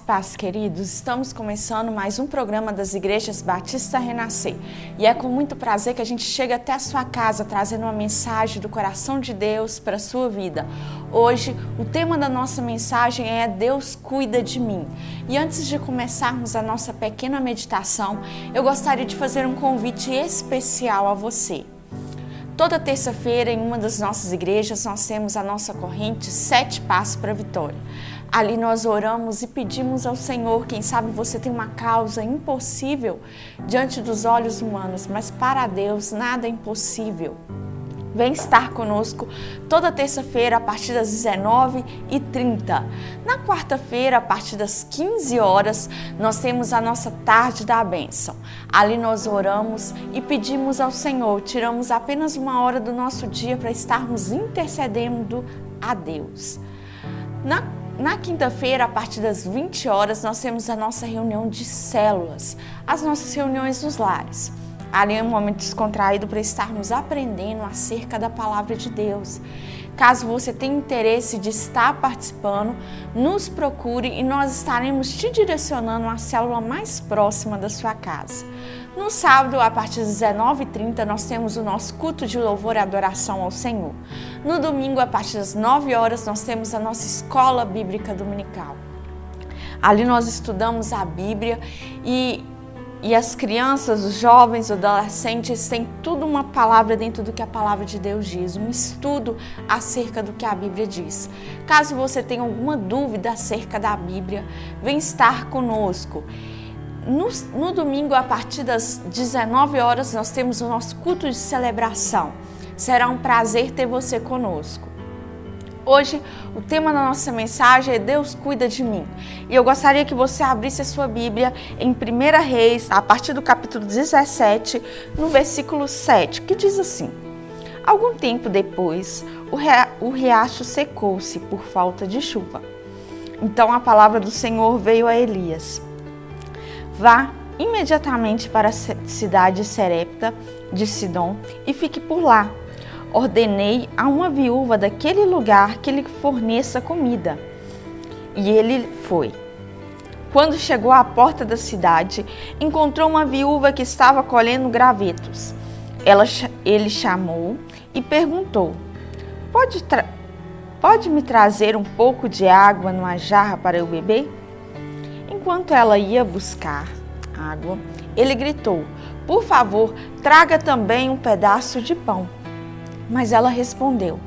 paz, queridos. Estamos começando mais um programa das Igrejas Batista Renascer. E é com muito prazer que a gente chega até a sua casa, trazendo uma mensagem do coração de Deus para a sua vida. Hoje, o tema da nossa mensagem é Deus cuida de mim. E antes de começarmos a nossa pequena meditação, eu gostaria de fazer um convite especial a você. Toda terça-feira, em uma das nossas igrejas, nós temos a nossa corrente 7 Passos para a Vitória. Ali nós oramos e pedimos ao Senhor, quem sabe você tem uma causa impossível diante dos olhos humanos, mas para Deus nada é impossível. Vem estar conosco toda terça-feira a partir das 19h30. Na quarta-feira, a partir das 15 horas, nós temos a nossa tarde da bênção. Ali nós oramos e pedimos ao Senhor, tiramos apenas uma hora do nosso dia para estarmos intercedendo a Deus. Na quinta-feira, a partir das 20 horas, nós temos a nossa reunião de células, as nossas reuniões nos lares. Ali é um momento descontraído para estarmos aprendendo acerca da palavra de Deus. Caso você tenha interesse de estar participando, nos procure e nós estaremos te direcionando à célula mais próxima da sua casa. No sábado, a partir das 19h30, nós temos o nosso culto de louvor e adoração ao Senhor. No domingo, a partir das 9 horas, nós temos a nossa escola bíblica dominical. Ali nós estudamos a Bíblia e as crianças, os jovens, os adolescentes têm tudo uma palavra dentro do que a palavra de Deus diz, um estudo acerca do que a Bíblia diz. Caso você tenha alguma dúvida acerca da Bíblia, vem estar conosco. No domingo, a partir das 19 horas, nós temos o nosso culto de celebração. Será um prazer ter você conosco. Hoje, o tema da nossa mensagem é Deus cuida de mim. E eu gostaria que você abrisse a sua Bíblia em 1 Reis, a partir do capítulo 17, no versículo 7, que diz assim: Algum tempo depois, o riacho secou-se por falta de chuva. Então a palavra do Senhor veio a Elias: Vá imediatamente para a cidade Serepta de Sidom e fique por lá. Ordenei a uma viúva daquele lugar que lhe forneça comida. E ele foi. Quando chegou à porta da cidade, encontrou uma viúva que estava colhendo gravetos. Ele chamou e perguntou: Pode me trazer um pouco de água numa jarra para eu beber? Enquanto ela ia buscar água, ele gritou: Por favor, traga também um pedaço de pão. Mas ela respondeu: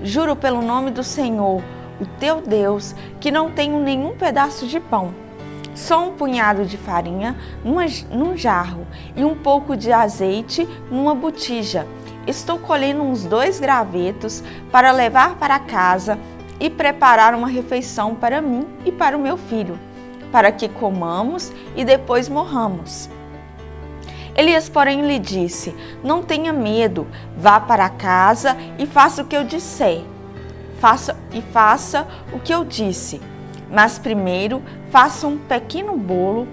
Juro pelo nome do Senhor, o teu Deus, que não tenho nenhum pedaço de pão. Só um punhado de farinha num jarro e um pouco de azeite numa botija. Estou colhendo uns 2 gravetos para levar para casa e preparar uma refeição para mim e para o meu filho, para que comamos e depois morramos. Elias, porém, lhe disse: Não tenha medo, vá para casa e faça o que eu disser. Faça o que eu disse. Mas primeiro, faça um pequeno bolo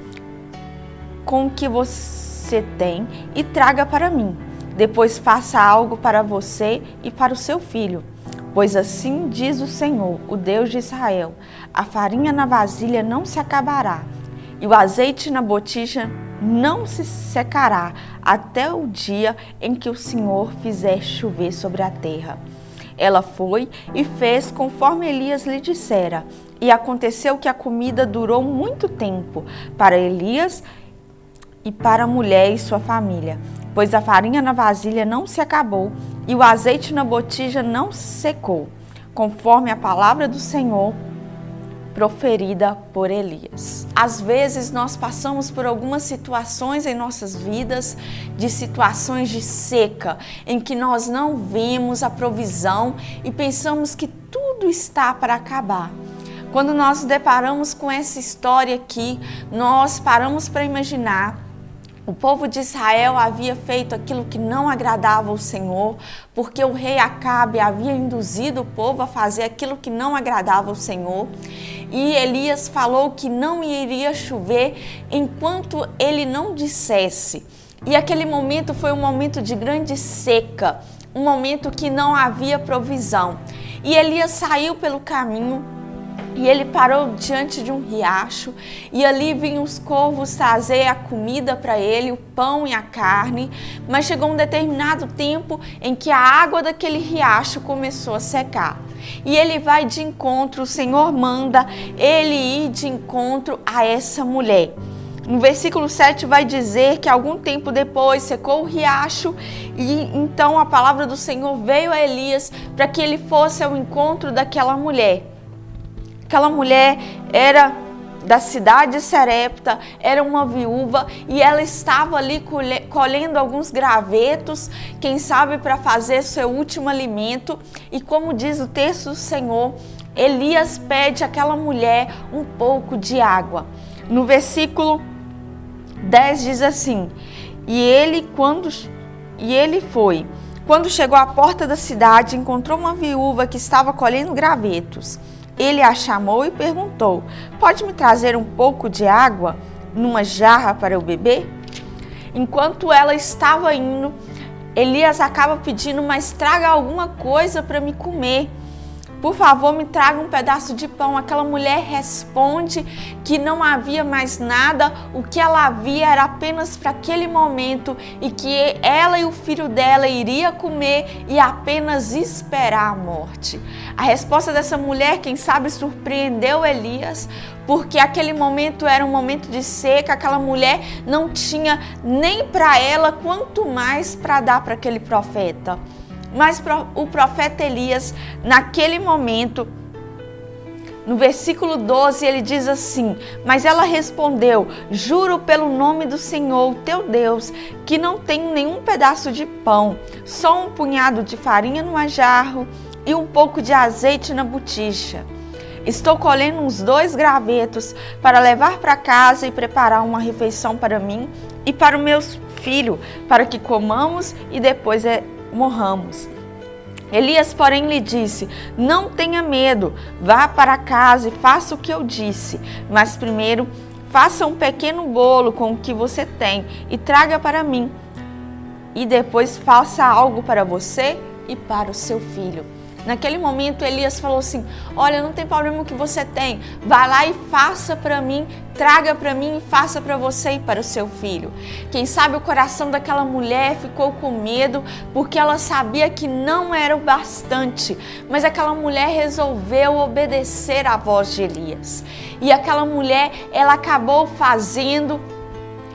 com o que você tem e traga para mim. Depois faça algo para você e para o seu filho. Pois assim diz o Senhor, o Deus de Israel: a farinha na vasilha não se acabará, e o azeite na botija não se secará até o dia em que o Senhor fizer chover sobre a terra. Ela foi e fez conforme Elias lhe dissera, e aconteceu que a comida durou muito tempo para Elias e para a mulher e sua família, pois a farinha na vasilha não se acabou e o azeite na botija não se secou, conforme a palavra do Senhor proferida por Elias. Às vezes nós passamos por algumas situações em nossas vidas, de situações de seca, em que nós não vemos a provisão e pensamos que tudo está para acabar. Quando nós nos deparamos com essa história aqui, nós paramos para imaginar. O povo de Israel havia feito aquilo que não agradava ao Senhor, porque o rei Acabe havia induzido o povo a fazer aquilo que não agradava ao Senhor. E Elias falou que não iria chover enquanto ele não dissesse. E aquele momento foi um momento de grande seca, um momento que não havia provisão. E Elias saiu pelo caminho E ele parou diante de um riacho, e ali vinham os corvos trazer a comida para ele, o pão e a carne. Mas chegou um determinado tempo em que a água daquele riacho começou a secar. E ele vai de encontro, o Senhor manda ele ir de encontro a essa mulher. No versículo 7 vai dizer que algum tempo depois secou o riacho, e então a palavra do Senhor veio a Elias para que ele fosse ao encontro daquela mulher. Aquela mulher era da cidade de Sarepta, era uma viúva, e ela estava ali colhendo alguns gravetos, quem sabe para fazer seu último alimento. E como diz o texto do Senhor, Elias pede àquela mulher um pouco de água. No versículo 10 diz assim: E ele foi. Quando chegou à porta da cidade, encontrou uma viúva que estava colhendo gravetos. Ele a chamou e perguntou: Pode me trazer um pouco de água numa jarra para eu beber? Enquanto ela estava indo, Elias acaba pedindo: Mas traga alguma coisa para me comer. Por favor, me traga um pedaço de pão. Aquela mulher responde que não havia mais nada, o que ela havia era apenas para aquele momento, e que ela e o filho dela iriam comer e apenas esperar a morte. A resposta dessa mulher, quem sabe, surpreendeu Elias, porque aquele momento era um momento de seca, aquela mulher não tinha nem para ela, quanto mais para dar para aquele profeta. Mas o profeta Elias, naquele momento, no versículo 12, ele diz assim: Mas ela respondeu: Juro pelo nome do Senhor, teu Deus, que não tenho nenhum pedaço de pão, só um punhado de farinha no jarro e um pouco de azeite na botija. Estou colhendo uns 2 gravetos para levar para casa e preparar uma refeição para mim e para o meu filho, para que comamos e depois morramos. Elias, porém, lhe disse: Não tenha medo, vá para casa e faça o que eu disse, mas primeiro faça um pequeno bolo com o que você tem e traga para mim, e depois faça algo para você e para o seu filho. Naquele momento, Elias falou assim: Olha, não tem problema o que você tem, vá lá e faça para mim, traga para mim e faça para você e para o seu filho. Quem sabe o coração daquela mulher ficou com medo, porque ela sabia que não era o bastante, mas aquela mulher resolveu obedecer à voz de Elias. E aquela mulher, ela acabou fazendo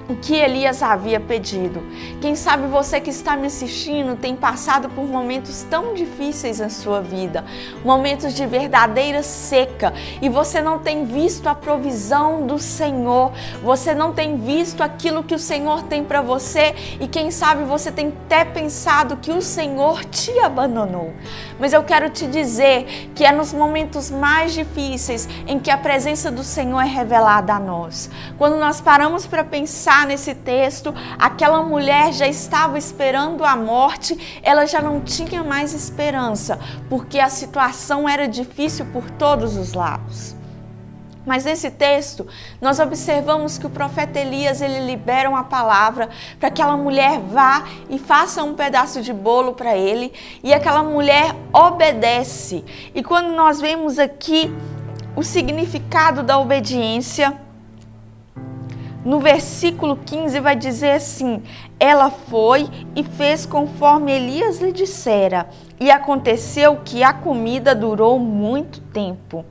o que Elias havia pedido. Quem sabe você que está me assistindo tem passado por momentos tão difíceis na sua vida, momentos de verdadeira seca, e você não tem visto a provisão do Senhor, você não tem visto aquilo que o Senhor tem para você, e quem sabe você tem até pensado que o Senhor te abandonou. Mas eu quero te dizer que é nos momentos mais difíceis em que a presença do Senhor é revelada a nós. Quando nós paramos para pensar nesse texto, aquela mulher já estava esperando a morte, ela já não tinha mais esperança, porque a situação era difícil por todos os lados. Mas nesse texto, nós observamos que o profeta Elias, ele libera uma palavra para que aquela mulher vá e faça um pedaço de bolo para ele, e aquela mulher obedece. E quando nós vemos aqui o significado da obediência, no versículo 15 vai dizer assim: Ela foi e fez conforme Elias lhe dissera, e aconteceu que a comida durou muito tempo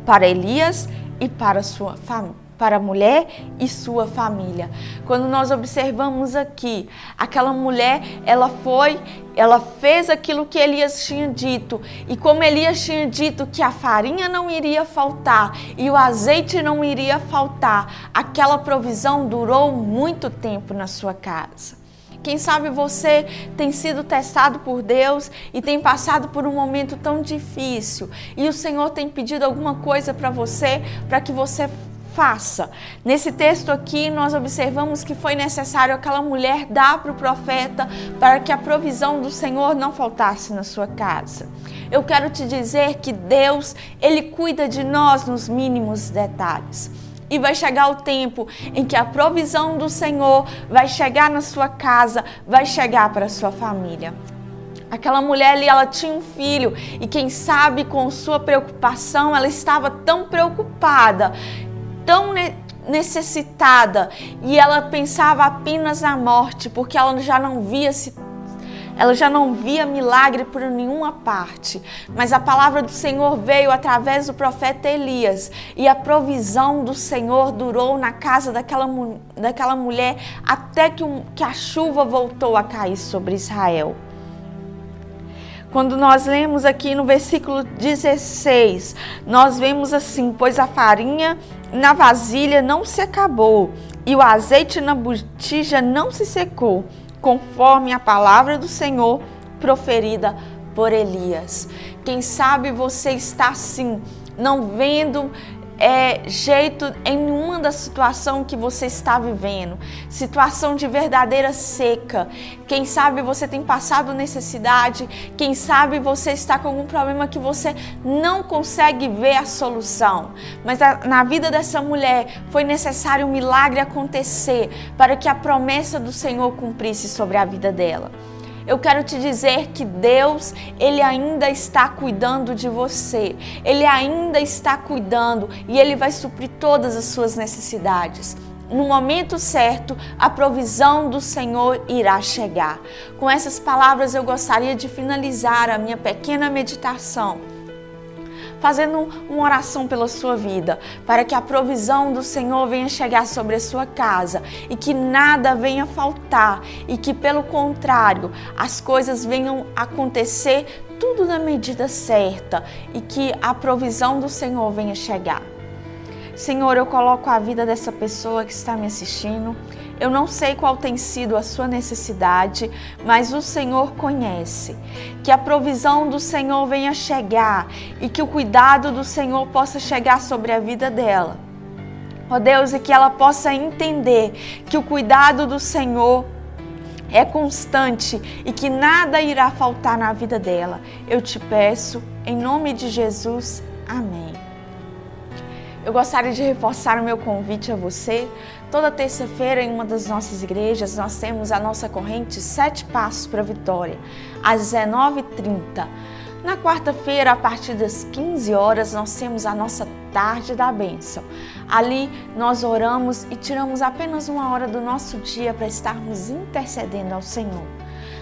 para Elias e para a mulher e sua família. Quando nós observamos aqui, aquela mulher, ela fez aquilo que Elias tinha dito, e como Elias tinha dito que a farinha não iria faltar e o azeite não iria faltar, aquela provisão durou muito tempo na sua casa. Quem sabe você tem sido testado por Deus e tem passado por um momento tão difícil, e o Senhor tem pedido alguma coisa para você, para que você faça. Nesse texto aqui, nós observamos que foi necessário aquela mulher dar para o profeta para que a provisão do Senhor não faltasse na sua casa. Eu quero te dizer que Deus, Ele cuida de nós nos mínimos detalhes. E vai chegar o tempo em que a provisão do Senhor vai chegar na sua casa, vai chegar para a sua família. Aquela mulher ali, ela tinha um filho e quem sabe com sua preocupação, ela estava tão preocupada, tão necessitada e ela pensava apenas na morte, porque ela já não via milagre por nenhuma parte. Mas a palavra do Senhor veio através do profeta Elias e a provisão do Senhor durou na casa daquela mulher até que a chuva voltou a cair sobre Israel. Quando nós lemos aqui no versículo 16, nós vemos assim: pois a farinha na vasilha não se acabou e o azeite na botija não se secou, conforme a palavra do Senhor proferida por Elias. Quem sabe você está assim, não vendo jeito em nenhuma da situação que você está vivendo, situação de verdadeira seca. Quem sabe você tem passado necessidade, quem sabe você está com algum problema que você não consegue ver a solução. Mas na vida dessa mulher foi necessário um milagre acontecer para que a promessa do Senhor cumprisse sobre a vida dela. Eu quero te dizer que Deus, Ele ainda está cuidando de você. Ele ainda está cuidando e Ele vai suprir todas as suas necessidades. No momento certo, a provisão do Senhor irá chegar. Com essas palavras, eu gostaria de finalizar a minha pequena meditação, fazendo uma oração pela sua vida, para que a provisão do Senhor venha chegar sobre a sua casa e que nada venha faltar e que, pelo contrário, as coisas venham acontecer tudo na medida certa e que a provisão do Senhor venha chegar. Senhor, eu coloco a vida dessa pessoa que está me assistindo. Eu não sei qual tem sido a sua necessidade, mas o Senhor conhece. Que a provisão do Senhor venha chegar e que o cuidado do Senhor possa chegar sobre a vida dela. Ó Deus, e que ela possa entender que o cuidado do Senhor é constante e que nada irá faltar na vida dela. Eu te peço, em nome de Jesus, amém. Eu gostaria de reforçar o meu convite a você. Toda terça-feira, em uma das nossas igrejas, nós temos a nossa corrente 7 Passos para a Vitória, às 19h30. Na quarta-feira, a partir das 15 horas, nós temos a nossa Tarde da Bênção. Ali, nós oramos e tiramos apenas 1 hora do nosso dia para estarmos intercedendo ao Senhor.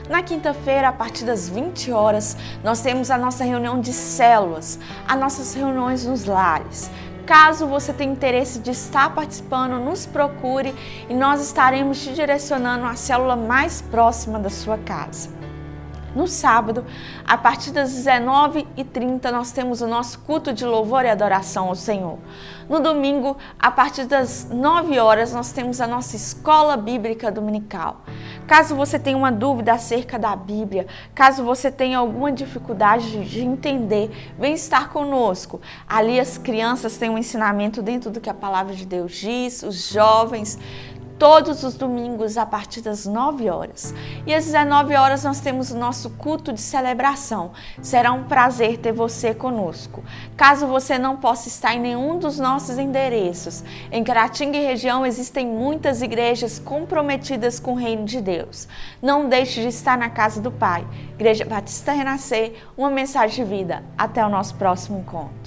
Na quinta-feira, a partir das 20 horas, nós temos a nossa reunião de células, as nossas reuniões nos lares. Caso você tenha interesse de estar participando, nos procure e nós estaremos te direcionando à célula mais próxima da sua casa. No sábado, a partir das 19h30, nós temos o nosso culto de louvor e adoração ao Senhor. No domingo, a partir das 9 horas, nós temos a nossa escola bíblica dominical. Caso você tenha uma dúvida acerca da Bíblia, caso você tenha alguma dificuldade de entender, vem estar conosco. Ali as crianças têm um ensinamento dentro do que a palavra de Deus diz, os jovens, todos os domingos a partir das 9 horas. E às 19 horas nós temos o nosso culto de celebração. Será um prazer ter você conosco. Caso você não possa estar em nenhum dos nossos endereços, em Caratinga e região existem muitas igrejas comprometidas com o reino de Deus. Não deixe de estar na casa do Pai. Igreja Batista Renascer, uma mensagem de vida. Até o nosso próximo encontro.